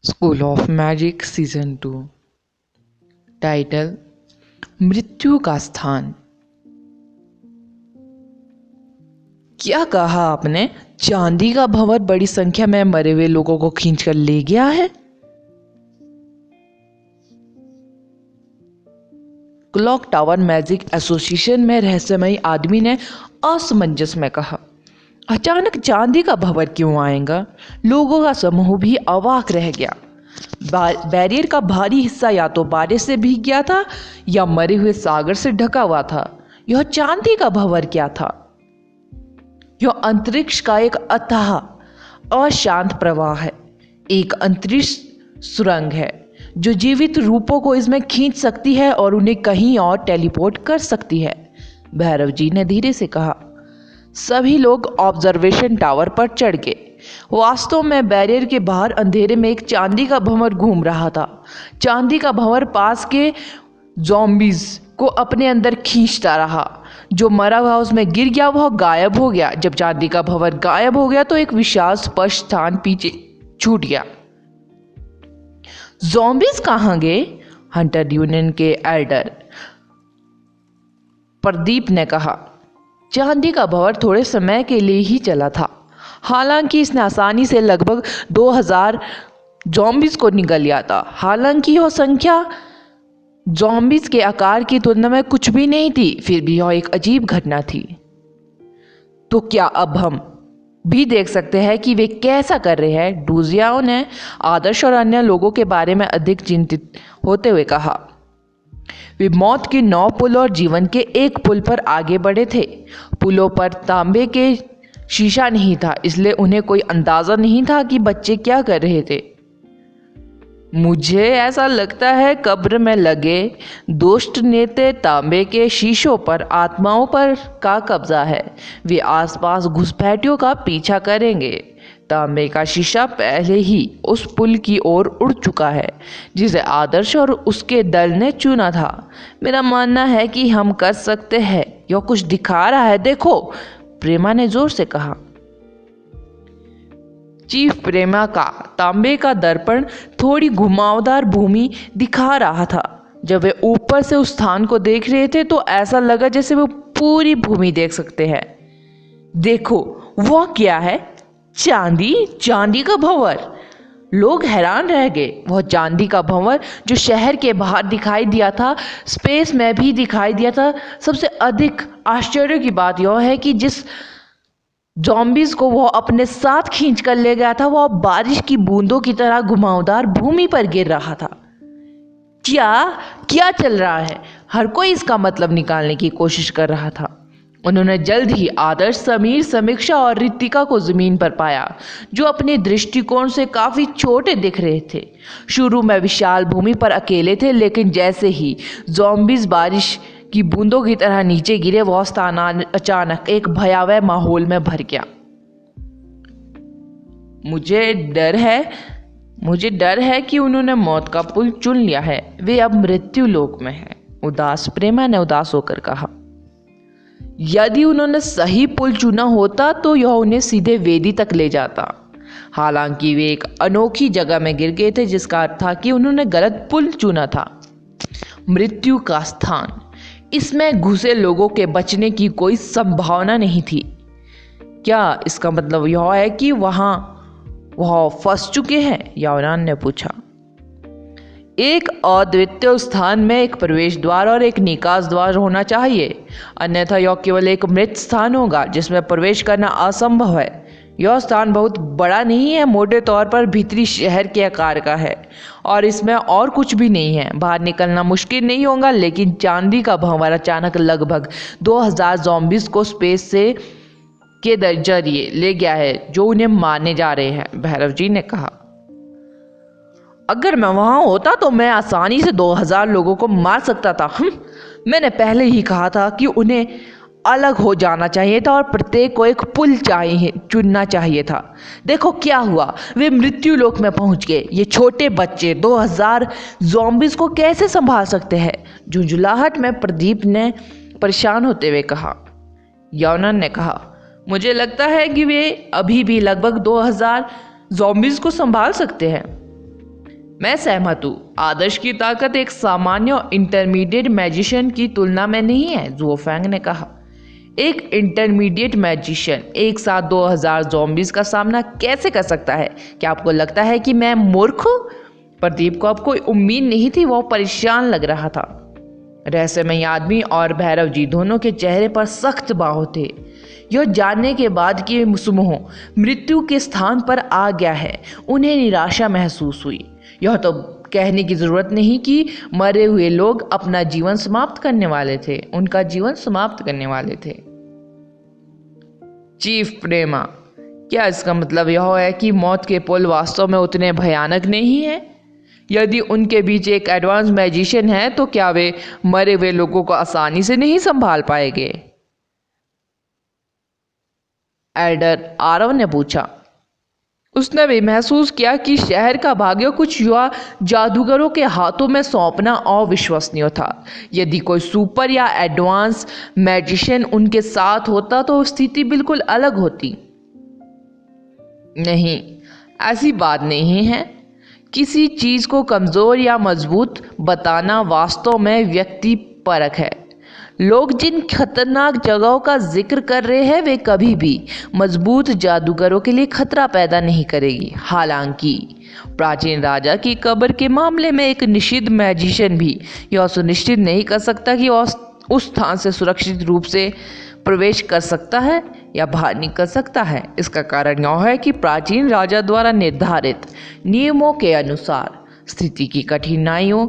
School of magic season 2। Title मृत्यु का स्थान। क्या कहा आपने? चांदी का भंवर बड़ी संख्या में मरे हुए लोगों को खींचकर ले गया है? क्लॉक टावर मैजिक एसोसिएशन में रहस्यमयी आदमी ने असमंजस में कहा। अचानक चांदी का भंवर क्यों आएगा? लोगों का समूह भी अवाक रह गया। बैरियर का भारी हिस्सा या तो बारिश से भीग गया था या मरे हुए सागर से ढका हुआ था। यह चांदी का भंवर क्या था? यह अंतरिक्ष का एक अथाह अशांत प्रवाह है, एक अंतरिक्ष सुरंग है जो जीवित रूपों को इसमें खींच सकती है और उन्हें कहीं और टेलीपोर्ट कर सकती है, भैरव जी ने धीरे से कहा। सभी लोग ऑब्जर्वेशन टावर पर चढ़ गए। वास्तव में बैरियर के बाहर अंधेरे में एक चांदी का भंवर घूम रहा था। चांदी का भंवर पास के ज़ॉम्बीज को अपने अंदर खींचता रहा। जो मरा हुआ उसमें गिर गया, वह गायब हो गया। जब चांदी का भंवर गायब हो गया तो एक विशाल स्पष्ट स्थान पीछे छूट गया। ज़ॉम्बीज कहाँ गए? हंटर यूनियन के एल्डर प्रदीप ने कहा। चांदी का भंवर थोड़े समय के लिए ही चला था। हालांकि इसने आसानी से लगभग 2000 ज़ॉम्बीज को निगल लिया था। हालांकि यह संख्या ज़ॉम्बीज के आकार की तुलना में कुछ भी नहीं थी, फिर भी यह एक अजीब घटना थी। तो क्या अब हम भी देख सकते हैं कि वे कैसा कर रहे हैं? डूजियाओ ने आदर्श और अन्य लोगों के बारे में अधिक चिंतित होते हुए कहा। वे मौत के 9 पुल और जीवन के एक पुल पर आगे बढ़े थे। पुलों पर तांबे के शीशा नहीं था, इसलिए उन्हें कोई अंदाजा नहीं था कि बच्चे क्या कर रहे थे। मुझे ऐसा लगता है कब्र में लगे दुष्ट नेते तांबे के शीशों पर आत्माओं पर का कब्जा है। वे आसपास घुसपैठियों का पीछा करेंगे। तांबे का शीशा पहले ही उस पुल की ओर उड़ चुका है जिसे आदर्श और उसके दल ने चुना था। मेरा मानना है कि हम कर सकते हैं। यह कुछ दिखा रहा है, देखो, प्रेमा ने जोर से कहा। चीफ प्रेमा का तांबे का दर्पण थोड़ी घुमावदार भूमि दिखा रहा था। जब वे ऊपर से उस स्थान को देख रहे थे तो ऐसा लगा जैसे वो पूरी भूमि देख सकते हैं। देखो, वह क्या है? चांदी का भंवर। लोग हैरान रह गए। वह चांदी का भंवर जो शहर के बाहर दिखाई दिया था, स्पेस में भी दिखाई दिया था। सबसे अधिक आश्चर्य की बात यह है कि जिस ज़ॉम्बीज को वह अपने साथ खींच कर ले गया था, वह बारिश की बूंदों की तरह घुमावदार भूमि पर गिर रहा था। क्या चल रहा है? हर कोई इसका मतलब निकालने की कोशिश कर रहा था। उन्होंने जल्द ही आदर्श, समीर, समीक्षा और रितिका को जमीन पर पाया, जो अपने दृष्टिकोण से काफी छोटे दिख रहे थे। शुरू में विशाल भूमि पर अकेले थे, लेकिन जैसे ही ज़ॉम्बीज बारिश की बूंदों की तरह नीचे गिरे, वह स्थान अचानक एक भयावह माहौल में भर गया। मुझे डर है कि उन्होंने मौत का पुल चुन लिया है। वे अब मृत्यु लोक में हैं, प्रेमा ने उदास होकर कहा। यदि उन्होंने सही पुल चुना होता तो यह उन्हें सीधे वेदी तक ले जाता। हालांकि वे एक अनोखी जगह में गिर गए थे, जिसका अर्थ था कि उन्होंने गलत पुल चुना था। मृत्यु का स्थान। इसमें घुसे लोगों के बचने की कोई संभावना नहीं थी। क्या इसका मतलब यह है कि वह फंस चुके हैं? यावनान ने पूछा। एक अद्वितीय स्थान में एक प्रवेश द्वार और एक निकास द्वार होना चाहिए, अन्यथा यह केवल एक मृत स्थान होगा जिसमें प्रवेश करना असंभव है। यह स्थान बहुत बड़ा नहीं है, मोटे तौर पर भीतरी शहर के आकार का है और इसमें और कुछ भी नहीं है। बाहर निकलना मुश्किल नहीं होगा, लेकिन चांदी का भंवर अचानक लगभग 2000 ज़ॉम्बीज को स्पेस से के जरिए ले गया है, जो उन्हें मारने जा रहे हैं, भैरव जी ने कहा। अगर मैं वहां होता तो मैं आसानी से 2000 लोगों को मार सकता था। मैंने पहले ही कहा था कि उन्हें अलग हो जाना चाहिए था और प्रत्येक को एक पुल चुनना चाहिए था। देखो क्या हुआ, वे मृत्यु लोक में पहुंच गए। ये छोटे बच्चे 2000 ज़ॉम्बीज को कैसे संभाल सकते हैं? झुंझुलाहट में प्रदीप ने परेशान होते हुए कहा। यौनन ने कहा, मुझे लगता है कि वे अभी भी लगभग 2000 ज़ॉम्बीज को संभाल सकते हैं। मैं सहमत हूँ। आदर्श की ताकत एक सामान्य इंटरमीडिएट मैजिशियन की तुलना में नहीं है, ज़ुओ फेंग ने कहा। एक इंटरमीडिएट मैजिशियन एक साथ 2000 ज़ॉम्बीज का सामना कैसे कर सकता है? क्या आपको लगता है कि मैं मूर्ख हूँ? प्रदीप को अब कोई उम्मीद नहीं थी, वह परेशान लग रहा था। रहस्यमय आदमी और भैरव जी दोनों के चेहरे पर सख्त बाहों थे। यह जानने के बाद कि समूह मृत्यु के स्थान पर आ गया है, उन्हें निराशा महसूस हुई। यह तो कहने की जरूरत नहीं कि मरे हुए लोग अपना जीवन समाप्त करने वाले थे, उनका जीवन समाप्त करने वाले थे। चीफ प्रेमा, क्या इसका मतलब यह है कि मौत के पुल वास्तव में उतने भयानक नहीं है? यदि उनके बीच एक एडवांस मैजिशियन है तो क्या वे मरे हुए लोगों को आसानी से नहीं संभाल पाएंगे? एल्डर आरव ने पूछा। उसने भी महसूस किया कि शहर का भाग्य कुछ युवा जादूगरों के हाथों में सौंपना अविश्वसनीय था। यदि कोई सुपर या एडवांस मैजिशियन उनके साथ होता तो स्थिति बिल्कुल अलग होती। नहीं, ऐसी बात नहीं है। किसी चीज को कमजोर या मजबूत बताना वास्तव में व्यक्ति परक है। लोग जिन खतरनाक जगहों का जिक्र कर रहे हैं वे कभी भी मजबूत जादूगरों के लिए खतरा पैदा नहीं करेगी। हालांकि प्राचीन राजा की कब्र के मामले में एक निषिद्ध मैजिशियन भी यह सुनिश्चित नहीं कर सकता कि वह उस स्थान से सुरक्षित रूप से प्रवेश कर सकता है या बाहर निकल सकता है। इसका कारण यह है कि प्राचीन राजा द्वारा निर्धारित नियमों के अनुसार स्थिति की कठिनाइयों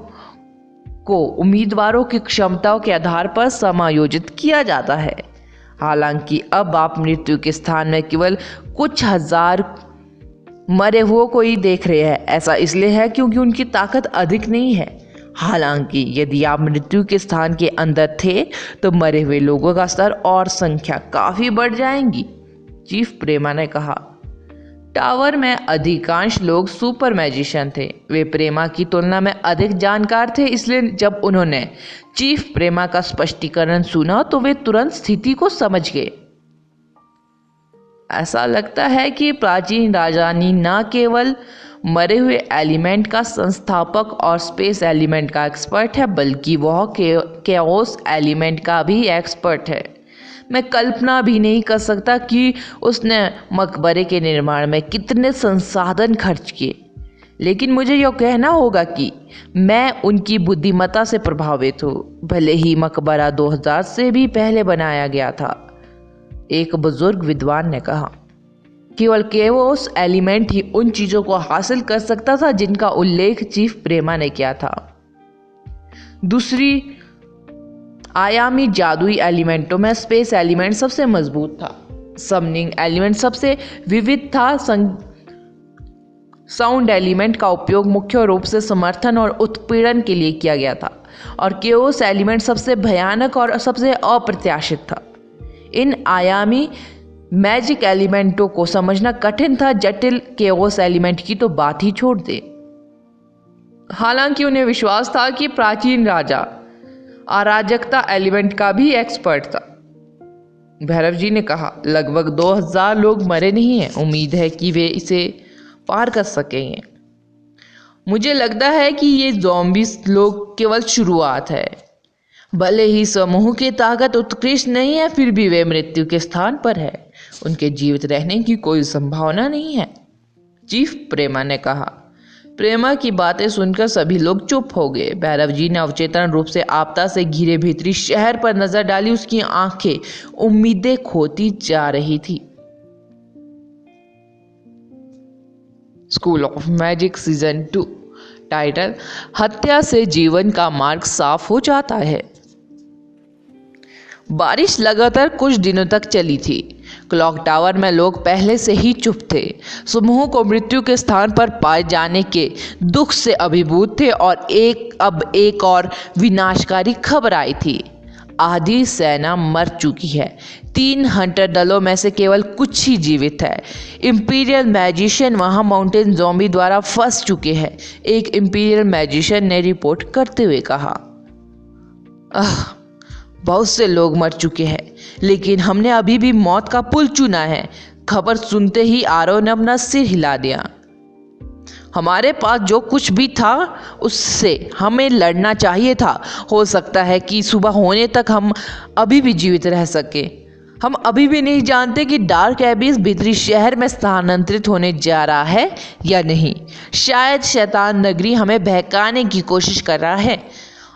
को उम्मीदवारों की क्षमताओं के आधार पर समायोजित किया जाता है। हालांकि अब आप मृत्यु के स्थान में केवल कुछ हजार मरे हुए को ही देख रहे हैं। ऐसा इसलिए है क्योंकि उनकी ताकत अधिक नहीं है। हालांकि यदि आप मृत्यु के स्थान के अंदर थे तो मरे हुए लोगों का स्तर और संख्या काफी बढ़ जाएंगी, चीफ प्रेमा ने कहा। टावर में अधिकांश लोग सुपर मैजिशियन थे। वे प्रेमा की तुलना में अधिक जानकार थे, इसलिए जब उन्होंने चीफ प्रेमा का स्पष्टीकरण सुना तो वे तुरंत स्थिति को समझ गए। ऐसा लगता है कि प्राचीन राजधानी न केवल मरे हुए एलिमेंट का संस्थापक और स्पेस एलिमेंट का एक्सपर्ट है, बल्कि वह केओस एलिमेंट का भी एक्सपर्ट है। मैं कल्पना भी नहीं कर सकता कि उसने मकबरे के निर्माण में कितने संसाधन खर्च किए, लेकिन मुझे यह कहना होगा कि मैं उनकी बुद्धिमत्ता से प्रभावित हूँ। भले ही मकबरा 2000 से भी पहले बनाया गया था, एक बुजुर्ग विद्वान ने कहा। केवल केओस एलिमेंट ही उन चीजों को हासिल कर सकता था जिनका उल्लेख चीफ प्रेमा ने किया था। दूसरी आयामी जादुई एलिमेंटों में स्पेस एलिमेंट सबसे मजबूत था, समनिंग एलिमेंट सबसे विविध था, साउंड एलिमेंट का उपयोग मुख्य रूप से समर्थन और उत्पीड़न के लिए किया गया था, और केओस एलिमेंट सबसे भयानक और सबसे अप्रत्याशित था। इन आयामी मैजिक एलिमेंटों को समझना कठिन था, जटिल केओस एलिमेंट की तो बात ही छोड़ दे। हालांकि उन्हें विश्वास था कि प्राचीन राजा अराजकता एलिमेंट का भी एक्सपर्ट था। भैरव जी ने कहा, लगभग 2000 लोग मरे नहीं हैं। उम्मीद है कि वे इसे पार कर सकेंगे। मुझे लगता है कि ये ज़ॉम्बीज लोग केवल शुरुआत है। भले ही समूह की ताकत उत्कृष्ट नहीं है, फिर भी वे मृत्यु के स्थान पर है। उनके जीवित रहने की कोई संभावना नहीं है, चीफ प्रेमा ने कहा। प्रेमा की बातें सुनकर सभी लोग चुप हो गए। भैरव जी ने अवचेतन रूप से आपदा से घिरे भीतरी शहर पर नजर डाली। उसकी आंखें उम्मीदें खोती जा रही थी। School of magic season 2, title, हत्या से जीवन का मार्ग साफ हो जाता है। बारिश लगातार कुछ दिनों तक चली थी। क्लॉक टावर में लोग पहले से ही चुप थे। समूह को मृत्यु के स्थान पर पाए जाने के दुख से अभिभूत थे और अब एक और विनाशकारी खबर आई थी। आधी सेना मर चुकी है। 3 हंटर दलों में से केवल कुछ ही जीवित है। इंपीरियल मैजिशियन वहां माउंटेन ज़ॉम्बी द्वारा फंस चुके हैं, एक इंपीरियल मैजिशियन ने रिपोर्ट करते हुए कहा। बहुत से लोग मर चुके हैं, लेकिन हमने अभी भी मौत का पुल चुना है। खबर सुनते ही आरव ने अपना सिर हिला दिया। हमारे पास जो कुछ भी था उससे हमें लड़ना चाहिए था। हो सकता है कि सुबह होने तक हम अभी भी जीवित रह सके। हम अभी भी नहीं जानते कि डार्क एबिस भीतरी शहर में स्थानांतरित होने जा रहा है या नहीं। शायद शैतान नगरी हमें बहकाने की कोशिश कर रहा है।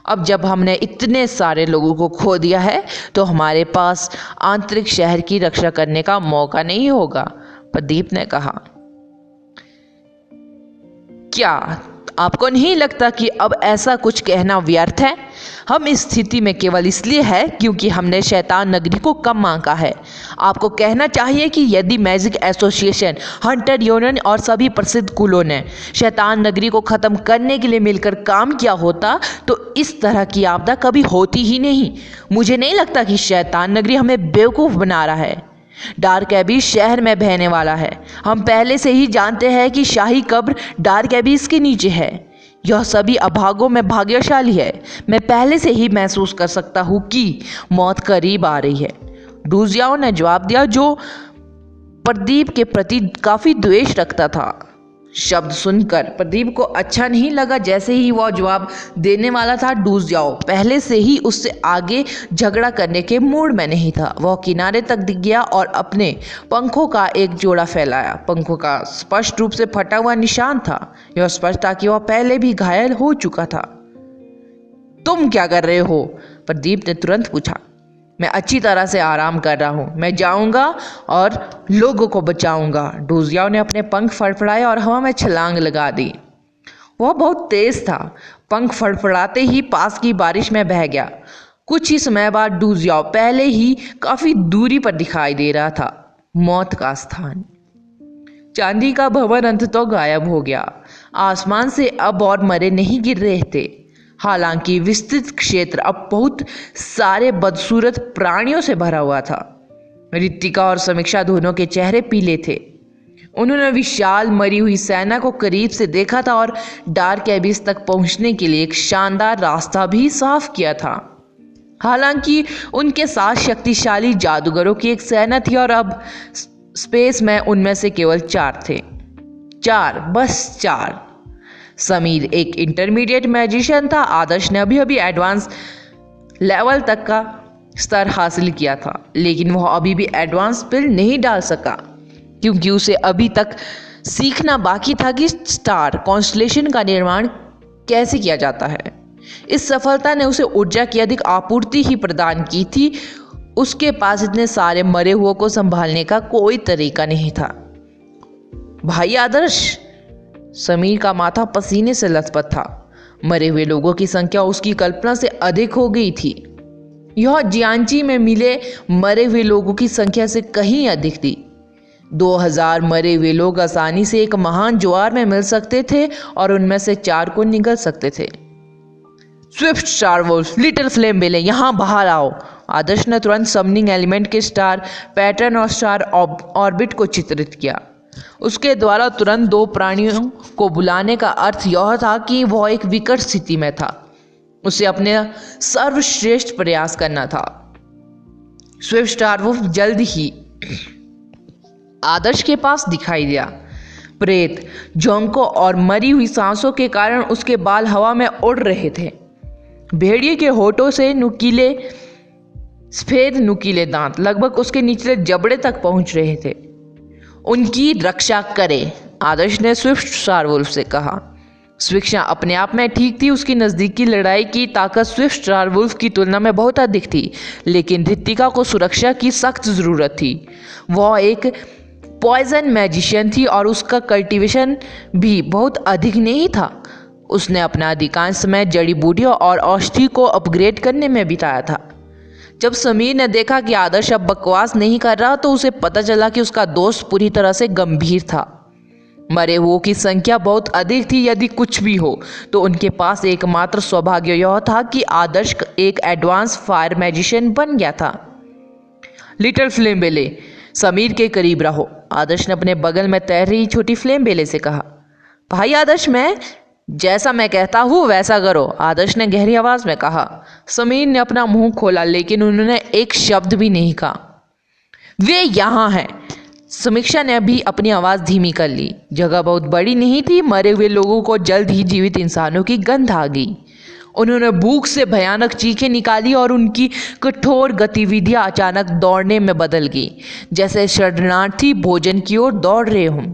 अब जब हमने इतने सारे लोगों को खो दिया है तो हमारे पास आंतरिक शहर की रक्षा करने का मौका नहीं होगा, प्रदीप ने कहा। क्या आपको नहीं लगता कि अब ऐसा कुछ कहना व्यर्थ है? हम इस स्थिति में केवल इसलिए है क्योंकि हमने शैतान नगरी को कम मांगा है। आपको कहना चाहिए कि यदि मैजिक एसोसिएशन, हंटर यूनियन और सभी प्रसिद्ध कुलों ने शैतान नगरी को ख़त्म करने के लिए मिलकर काम किया होता तो इस तरह की आपदा कभी होती ही नहीं। मुझे नहीं लगता कि शैतान नगरी हमें बेवकूफ़ बना रहा है। डार्क एबिस शहर में बहने वाला है। हम पहले से ही जानते हैं कि शाही कब्र डार्क एबिस के नीचे है। यह सभी अभागों में भाग्यशाली है। मैं पहले से ही महसूस कर सकता हूँ कि मौत करीब आ रही है। डूजियाओ ने जवाब दिया, जो प्रदीप के प्रति काफ़ी द्वेष रखता था। शब्द सुनकर प्रदीप को अच्छा नहीं लगा। जैसे ही वह जवाब देने वाला था, डूजियाओ पहले से ही उससे आगे झगड़ा करने के मूड में नहीं था। वह किनारे तक दिख गया और अपने पंखों का एक जोड़ा फैलाया। पंखों का स्पष्ट रूप से फटा हुआ निशान था। यह स्पष्ट था कि वह पहले भी घायल हो चुका था। तुम क्या कर रहे हो? प्रदीप ने तुरंत पूछा। मैं अच्छी तरह से आराम कर रहा हूँ। मैं जाऊँगा और लोगों को बचाऊँगा। डूजियाओ ने अपने पंख फड़फड़ाए और हवा में छलांग लगा दी। वह बहुत तेज था। पंख फड़फड़ाते ही पास की बारिश में बह गया। कुछ ही समय बाद डूजियाओ पहले ही काफ़ी दूरी पर दिखाई दे रहा था। मौत का स्थान। चांदी का भवन अंततः गायब हो गया। आसमान से अब और मरे नहीं गिर रहे थे। हालांकि विस्तृत क्षेत्र अब बहुत सारे बदसूरत प्राणियों से भरा हुआ था। रितिका और समीक्षा दोनों के चेहरे पीले थे। उन्होंने विशाल मरी हुई सेना को करीब से देखा था और डार्क एबिस तक पहुंचने के लिए एक शानदार रास्ता भी साफ किया था। हालांकि उनके साथ शक्तिशाली जादूगरों की एक सेना थी और अब स्पेस में उनमें से केवल 4 थे। 4, बस 4। समीर एक इंटरमीडिएट मैजिशियन था। आदर्श ने अभी अभी एडवांस लेवल तक का स्तर हासिल किया था, लेकिन वह अभी भी एडवांस स्पेल नहीं डाल सका क्योंकि उसे अभी तक सीखना बाकी था कि स्टार कॉन्स्टलेशन का निर्माण कैसे किया जाता है। इस सफलता ने उसे ऊर्जा की अधिक आपूर्ति ही प्रदान की थी। उसके पास इतने सारे मरे हुए को संभालने का कोई तरीका नहीं था। भाई आदर्श, समीर का माथा पसीने से लथपथ था। मरे हुए लोगों की संख्या उसकी कल्पना से अधिक हो गई थी। यह जियांची में मिले मरे हुए लोगों की संख्या से कहीं अधिक थी। 2000 मरे हुए लोग आसानी से एक महान ज्वार में मिल सकते थे और उनमें से 4 को निगल सकते थे। Swift star wolf, little flame belle, यहाँ बाहर आओ। आदर्श ने तुरंत समनिंग एलिमेंट के स्टार पैटर्न और स्टार ऑर्बिट को चित्रित किया। उसके द्वारा तुरंत 2 प्राणियों को बुलाने का अर्थ यह था कि वह एक विकट स्थिति में था। उसे अपने सर्वश्रेष्ठ प्रयास करना था। स्विफ्ट स्टार वुल्फ जल्द ही आदर्श के पास दिखाई दिया। प्रेत झोंकों और मरी हुई सांसों के कारण उसके बाल हवा में उड़ रहे थे। भेड़िए के होठों से सफेद नुकीले दांत लगभग उसके निचले जबड़े तक पहुंच रहे थे। उनकी रक्षा करे, आदर्श ने स्विफ्ट स्टार वुल्फ से कहा। स्विक्षा अपने आप में ठीक थी। उसकी नज़दीकी लड़ाई की ताकत स्विफ्ट स्टार वुल्फ की तुलना में बहुत अधिक थी, लेकिन रितिका को सुरक्षा की सख्त ज़रूरत थी। वह एक पॉइजन मैजिशियन थी और उसका कल्टीवेशन भी बहुत अधिक नहीं था। उसने अपना अधिकांश समय जड़ी बूटियों और औषधि को अपग्रेड करने में बिताया था। जब समीर ने देखा कि आदर्श अब बकवास नहीं कर रहा तो उसे पता चला कि उसका दोस्त पूरी तरह से गंभीर था। मरे हुओं की संख्या बहुत अधिक थी। यदि कुछ भी हो तो उनके पास एकमात्र सौभाग्य यह था कि आदर्श एक एडवांस फायर मैजिशियन बन गया था। लिटिल फ्लेम बेले, समीर के करीब रहो, आदर्श ने अपने बगल में तैर रही छोटी फ्लेम बेले से कहा। भाई आदर्श, जैसा मैं कहता हूँ वैसा करो, आदर्श ने गहरी आवाज में कहा। समीर ने अपना मुंह खोला लेकिन उन्होंने एक शब्द भी नहीं कहा। वे यहाँ हैं, समीक्षा ने भी अपनी आवाज़ धीमी कर ली। जगह बहुत बड़ी नहीं थी। मरे हुए लोगों को जल्द ही जीवित इंसानों की गंध आ गई। उन्होंने भूख से भयानक चीखें निकाली और उनकी कठोर गतिविधियां अचानक दौड़ने में बदल गई, जैसे शरणार्थी भोजन की ओर दौड़ रहे हों।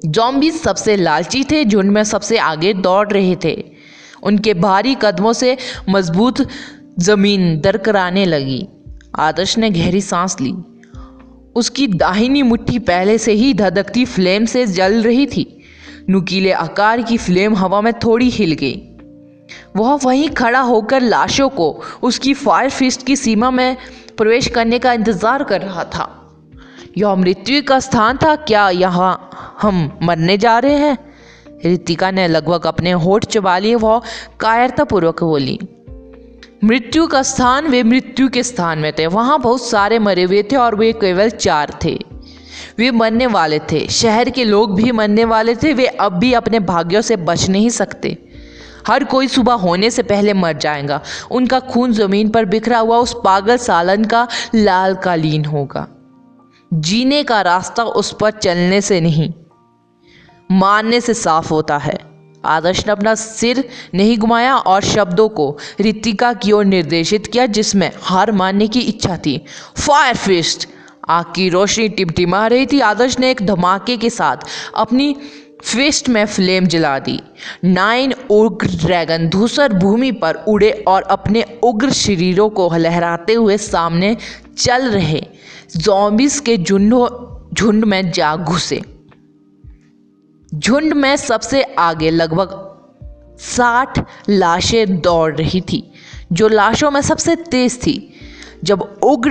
ज़ॉम्बीज़ सबसे लालची थे, झुंड में सबसे आगे दौड़ रहे थे। उनके भारी कदमों से मजबूत जमीन दरकराने लगी। आदर्श ने गहरी सांस ली। उसकी दाहिनी मुट्ठी पहले से ही धधकती फ्लेम से जल रही थी। नुकीले आकार की फ्लेम हवा में थोड़ी हिल गई। वह वहीं खड़ा होकर लाशों को उसकी फायर फिस्ट की सीमा में प्रवेश करने का इंतजार कर रहा था। यह मृत्यु का स्थान था। क्या यहाँ हम मरने जा रहे हैं? रितिका ने लगभग अपने होठ चबा लिए। वह कायरतापूर्वक बोली, मृत्यु का स्थान? वे मृत्यु के स्थान में थे। वहाँ बहुत सारे मरे हुए थे और वे केवल 4 थे। वे मरने वाले थे। शहर के लोग भी मरने वाले थे। वे अब भी अपने भाग्यों से बच नहीं सकते। हर कोई सुबह होने से पहले मर जाएगा। उनका खून जमीन पर बिखरा हुआ उस पागल सालन का लाल कालीन होगा। जीने का रास्ता उस पर चलने से नहीं, मारने से साफ होता है। आदर्श ने अपना सिर नहीं घुमाया और शब्दों को रितिका की ओर निर्देशित किया, जिसमें हार मानने की इच्छा थी। Fire fist! आग की रोशनी टिमटिमा रही थी। आदर्श ने एक धमाके के साथ अपनी फिस्ट में फ्लेम जला दी। 9 उग्र ड्रैगन धूसर भूमि पर उड़े और अपने उग्र शरीरों को लहराते हुए सामने चल रहे ज़ॉम्बीज़ के झुंड में जा घुसे। झुंड में सबसे आगे लगभग 60 लाशें दौड़ रही थी, जो लाशों में सबसे तेज थी। जब उग्र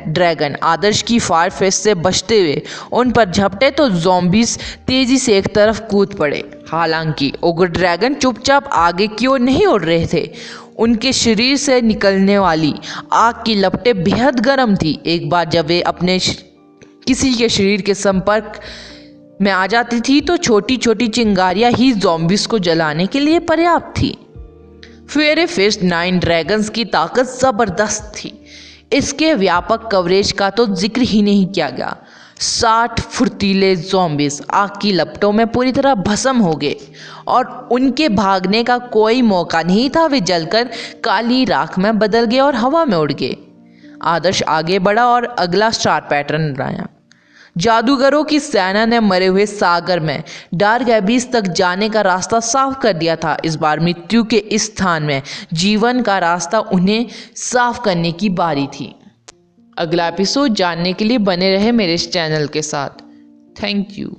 ड्रैगन आदर्श की फायर फेस से बचते हुए उन पर झपटे तो ज़ॉम्बीज़ तेजी से एक तरफ कूद पड़े। हालांकि उग्र ड्रैगन चुपचाप आगे की ओर नहीं उड़ रहे थे। उनके शरीर से निकलने वाली आग की लपटें बेहद गर्म थी। एक बार जब वे अपने किसी के शरीर के संपर्क में आ जाती थी तो छोटी छोटी चिंगारियां ही ज़ॉम्बीज़ को जलाने के लिए पर्याप्त थी। फेरे फिस्ट 9 ड्रैगन्स की ताकत ज़बरदस्त थी। इसके व्यापक कवरेज का तो जिक्र ही नहीं किया गया। 60 फुर्तीले ज़ॉम्बीज़ आग की लपटों में पूरी तरह भस्म हो गए और उनके भागने का कोई मौका नहीं था। वे जलकर काली राख में बदल गए और हवा में उड़ गए। आदर्श आगे बढ़ा और अगला स्टार पैटर्न बनाया। जादूगरों की सेना ने मरे हुए सागर में डार्क एबिस तक जाने का रास्ता साफ कर दिया था। इस बार मृत्यु के इस स्थान में जीवन का रास्ता उन्हें साफ करने की बारी थी। अगला एपिसोड जानने के लिए बने रहे मेरे इस चैनल के साथ। Thank you.